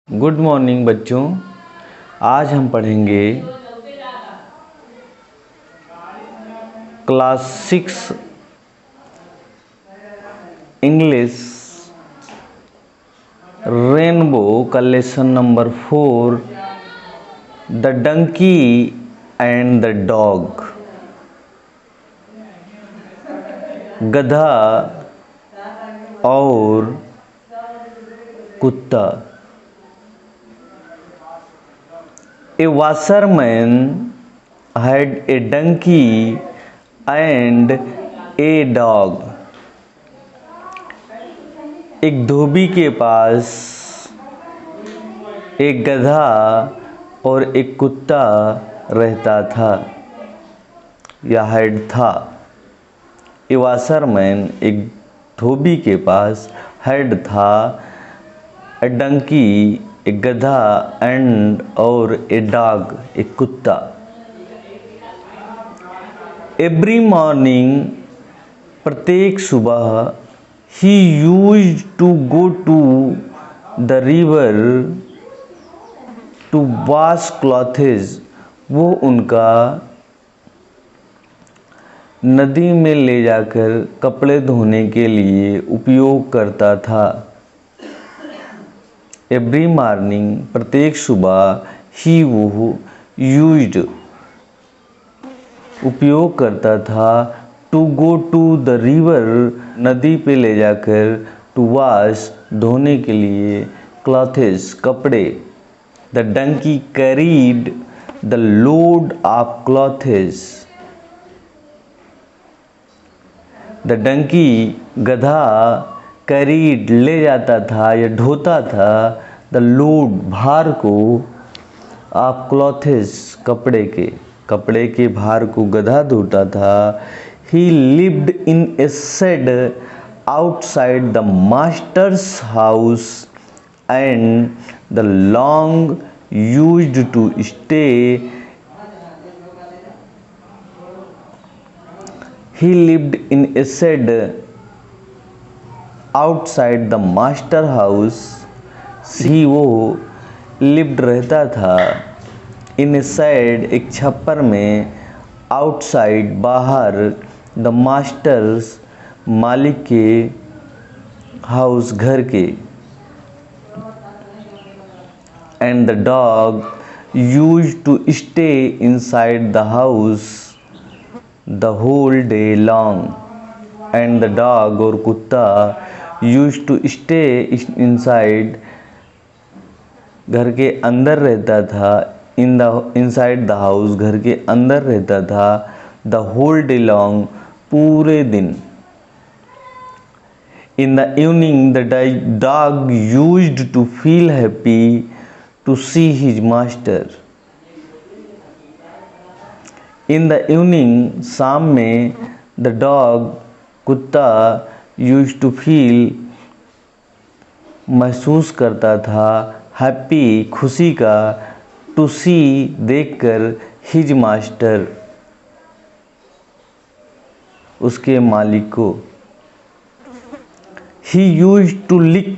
Good morning बच्चों। आज हम पढ़ेंगे क्लास 6 इंग्लिश रेनबो का lesson number 4 the donkey and the dog. गधा और कुत्ता। A washerman had a donkey and a dog. एक धोबी के पास एक गधा और एक कुत्ता रहता था या हेड था। ए वाशरमैन एक धोबी के पास हेड था, ए डंकी एक गधा एंड और ए डॉग एक कुत्ता। एवरी मॉर्निंग प्रत्येक सुबह he used to go to the river to wash clothes. वो उनका नदी में ले जाकर कपड़े धोने के लिए उपयोग करता था। एवरी मॉर्निंग प्रत्येक सुबह ही वो यूज्ड उपयोग करता था to go to the river नदी पे ले जाकर टू वॉश धोने के लिए क्लॉथेस कपड़े। The donkey carried the load of clothes. The donkey गधा कैरीड ले जाता था या ढोता था द लोड भार को ऑफ क्लॉथेस कपड़े के भार को गधा ढोता था। He lived in a shed outside the master's house and the long used to stay. He lived in a shed outside the master house. He वो lived रहता था in a shed एक छप्पर में outside बाहर the masters मालिक के house घर के and the dog used to stay inside the house the whole day long. And the dog और कुत्ता used to stay inside घर के अंदर रहता था inside the house घर के अंदर रहता था the whole day long पूरे दिन। In the evening the dog used to feel happy to see his master. In the evening शाम में द डॉग कुत्ता यूज टू फील महसूस करता था हैप्पी खुशी का टू सी देखकर हिज मास्टर उसके मालिक को। He use to lick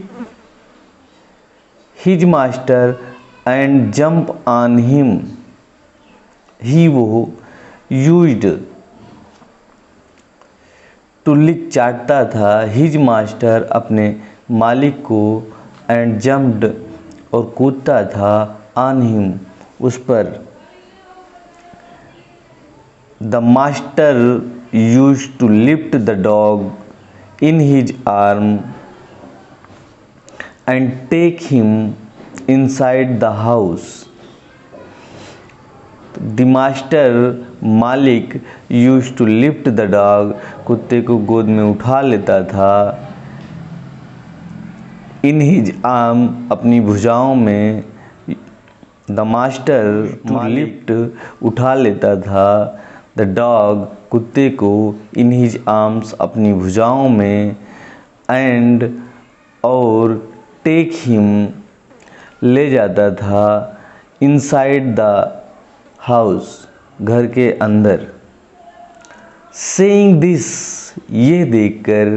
his master and jump on him. He वो यूज्ड टू लिक चाटता था हिज मास्टर अपने मालिक को एंड जम्प्ड और कूदता था ऑन हिम उस पर। The master use to lift the dog in his arm and take him inside the house. The master मालिक use to lift the dog कुत्ते को गोद में उठा लेता था इन हिज आर्म अपनी भुजाओं में। द मास्टर टू लिफ्ट उठा लेता था द डॉग कुत्ते को इन हिज आर्म्स अपनी भुजाओं में एंड और टेक हिम ले जाता था इनसाइड द हाउस घर के अंदर। सेइंग दिस ये देखकर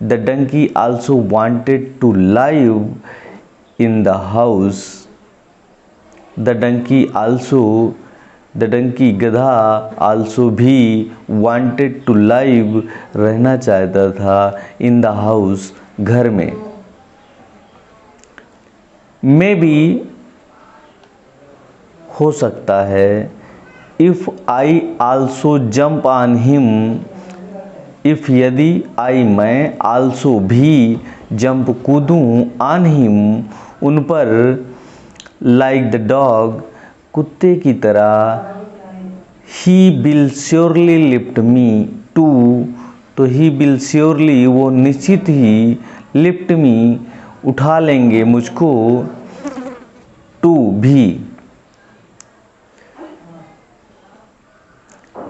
the donkey also wanted to live in the house. The donkey also, the donkey गधा also भी wanted to live, रहना चाहता था in the house, घर में. Maybe, हो सकता है, if I also jump on him, if यदि I मैं also भी jump कूदूँ on him उन पर, like the dog कुत्ते की तरह, he will surely lift me too, तो he will surely वो निश्चित ही lift me उठा लेंगे मुझको, टू भी,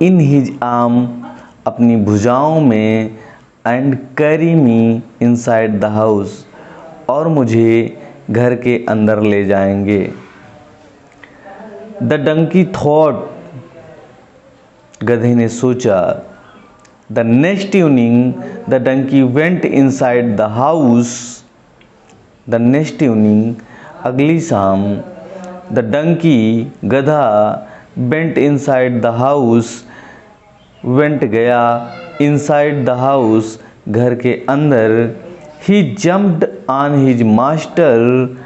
इन हिज आर्म अपनी भुजाओं में, and carry me inside the house और मुझे घर के अंदर ले जाएंगे. द डंकी थॉट गधे ने सोचा. The next evening the donkey went inside the house. The next evening अगली शाम, द डंकी गधा, went inside the house went गया, इनसाइड द हाउस घर के अंदर, he jumped on his master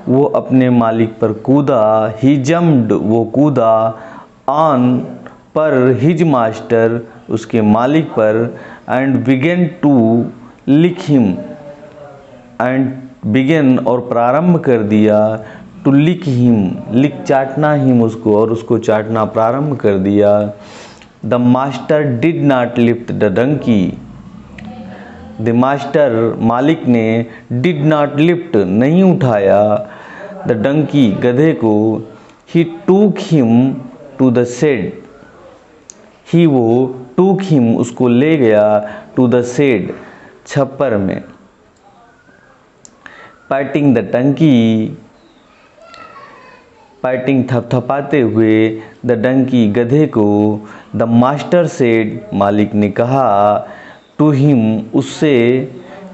वो अपने मालिक पर कूदा, ही जम्प्ड वो कूदा, ऑन पर, हिज मास्टर उसके मालिक पर, and began to lick him, and began और प्रारंभ कर दिया, टू लिक हिम, लिक चाटना हिम उसको, और उसको चाटना प्रारंभ कर दिया. The master did not lift the donkey. The master मालिक ने डिड नॉट लिफ्ट नहीं उठाया, द डंकी गधे को, he took him to the shed, he वो टूक हिम उसको ले गया, टू द शेड छप्पर में. पैटिंग द डंकी, पैटिंग थपथपाते हुए, द डंकी गधे को, द मास्टर सेड मालिक ने कहा, टू हिम उससे,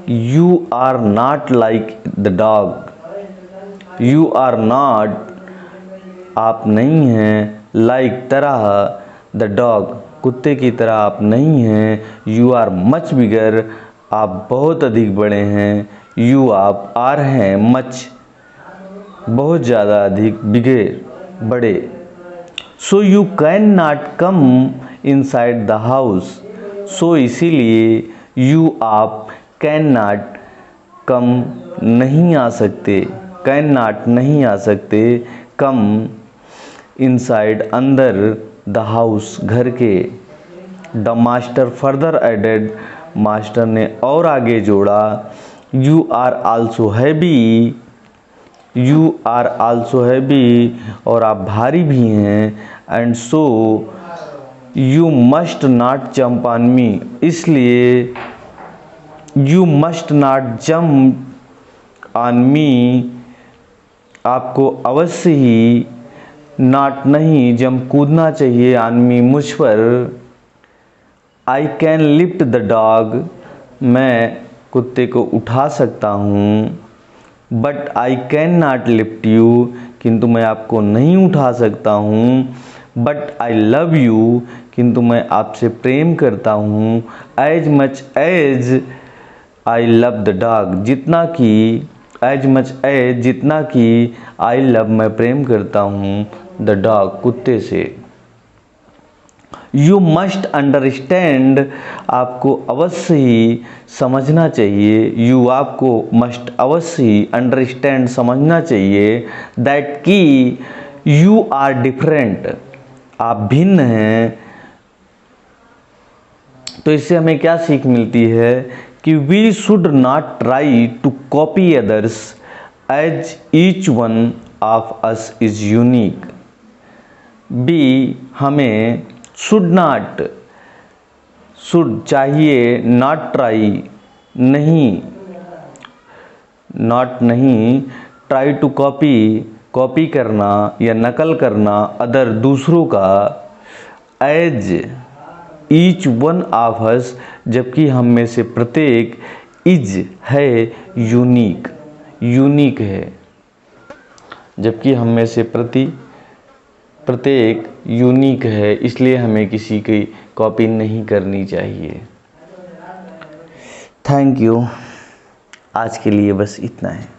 you are not like the dog, you are not आप नहीं हैं, लाइक तरह, द डॉग कुत्ते की तरह आप नहीं हैं, यू आर मच बिगर आप बहुत अधिक बड़े हैं, यू आप आर हैं, मच बहुत ज़्यादा अधिक, बिगर बड़े, so you can not come inside the house, so इसीलिए, यू आप कैन नॉट कम नहीं आ सकते, कैन नॉट नहीं आ सकते, कम इनसाइड अंदर, द हाउस घर के. The master further added master ने और आगे जोड़ा, you are also heavy, you are also heavy और आप भारी भी हैं, and so you must not jump on me इसलिए, you must not jump on me आपको अवश्य ही, नॉट नहीं जंप कूदना चाहिए, ऑन मी मुझ पर. I can lift the dog मैं कुत्ते को उठा सकता हूँ, but I can not lift you किंतु मैं आपको नहीं उठा सकता हूँ, बट आई लव यू किंतु मैं आपसे प्रेम करता हूँ, as much as I love the dog जितना कि, एज मच एज जितना कि, आई लव मैं प्रेम करता हूँ, द डॉग कुत्ते से. यू मस्ट अंडरस्टैंड आपको अवश्य ही समझना चाहिए, यू आपको मस्ट अवश्य ही अंडरस्टैंड समझना चाहिए, दैट कि यू आर डिफरेंट आप भिन्न हैं. तो इससे हमें क्या सीख मिलती है कि we should not try to copy others as each one of us is unique. बी हमें शुड नॉट, शुड चाहिए, नॉट ट्राई नहीं, नॉट नहीं, ट्राई टू कॉपी कॉपी करना या नकल करना, अदर दूसरों का, as each one of us जबकि हम में से प्रत्येक, इज है यूनिक, यूनिक है. जबकि हम में से प्रत्येक यूनिक है, इसलिए हमें किसी की कॉपी नहीं करनी चाहिए। Thank you. आज के लिए बस इतना है।